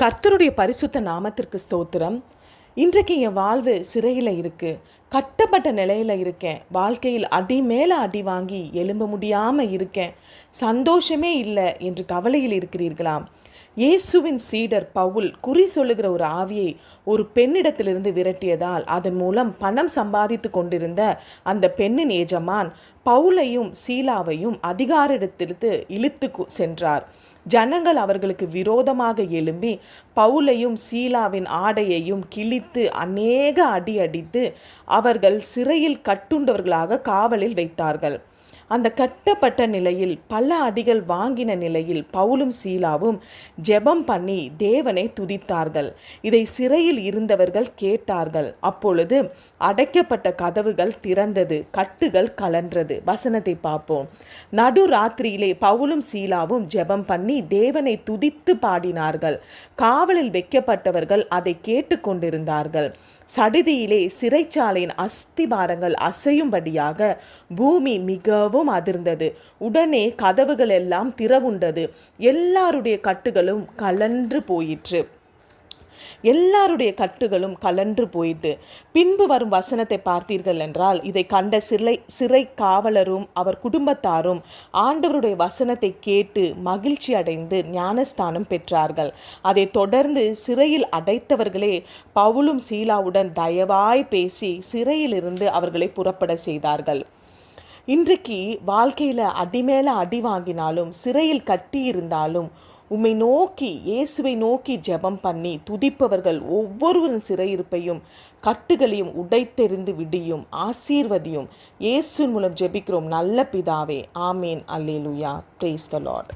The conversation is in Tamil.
கர்த்தருடைய பரிசுத்த நாமத்திற்கு ஸ்தோத்திரம். இன்றைக்கு என் வாழ்வு சிறையில் இருக்குது. கட்டப்பட்ட நிலையில் இருக்கேன். வாழ்க்கையில் அடி மேலே அடி வாங்கி எழும்ப முடியாமல் இருக்கேன். சந்தோஷமே இல்லை என்று கவலையில் இருக்கிறீர்களா? இயேசுவின் சீடர் பவுல் குறி சொல்லுகிற ஒரு ஆவியை ஒரு பெண்ணிடத்திலிருந்து விரட்டியதால் அதன் மூலம் பணம் சம்பாதித்து கொண்டிருந்த அந்த பெண்ணின் எஜமான் பவுலையும் சீலாவையும் அதிகாரிடத்திலிருந்து இழுத்து சென்றார். ஜனங்கள் அவர்களுக்கு விரோதமாக எழும்பி பவுலையும் சீலாவின் ஆடையையும் கிழித்து அநேக அடி அடித்து அவர்கள் சிறையில் கட்டுண்டவர்களாக காவலில் வைத்தார்கள். அந்த கட்டப்பட்ட நிலையில் பல அடிகள் வாங்கின நிலையில் பவுலும் சீலாவும் ஜெபம் பண்ணி தேவனை துதித்தார்கள். இதை சிறையில் இருந்தவர்கள் கேட்டார்கள். அப்பொழுது அடைக்கப்பட்ட கதவுகள் திறந்தது, கட்டுகள் கலன்றது. வசனத்தை பார்ப்போம். நடு ராத்திரியிலே பவுலும் சீலாவும் ஜெபம் பண்ணி தேவனை துதித்து பாடினார்கள். காவலில் வைக்கப்பட்டவர்கள் அதை கேட்டு கொண்டிருந்தார்கள். சடிதியிலே சிறைச்சாலையின் அஸ்திபாரங்கள் அசையும்படியாக பூமி மிகவும் அதிர்ந்தது. உடனே கதவுகள் எல்லாம் திறவுண்டது. எல்லாருடைய கட்டுகளும் கலன்று போயிற்று. பின்பு வரும் வசனத்தை பார்த்தீர்கள் என்றால், இதை கண்ட சிறை காவலரும் அவர் குடும்பத்தாரும் ஆண்டவருடைய வசனத்தை கேட்டு மகிழ்ச்சி அடைந்து ஞானஸ்தானம் பெற்றார்கள். அதை தொடர்ந்து சிறையில் அடைத்தவர்களே பவுலும் சீலாவுடன் தயவாய் பேசி சிறையிலிருந்து அவர்களை புறப்பட செய்தார்கள். இன்றைக்கு வாழ்க்கையில் அடி மேலே அடி வாங்கினாலும் சிறையில் கட்டியிருந்தாலும் உம்மை நோக்கி இயேசுவை நோக்கி ஜெபம் பண்ணி துதிப்பவர்கள் ஒவ்வொருவரின் சிறையிருப்பையும் கட்டுகளையும் உடைத்தெறிந்து விடியும் ஆசீர்வதியும். இயேசு மூலம் ஜெபிக்கிறோம் நல்ல பிதாவே. ஆமேன். அல்லேலூயா. Praise the Lord.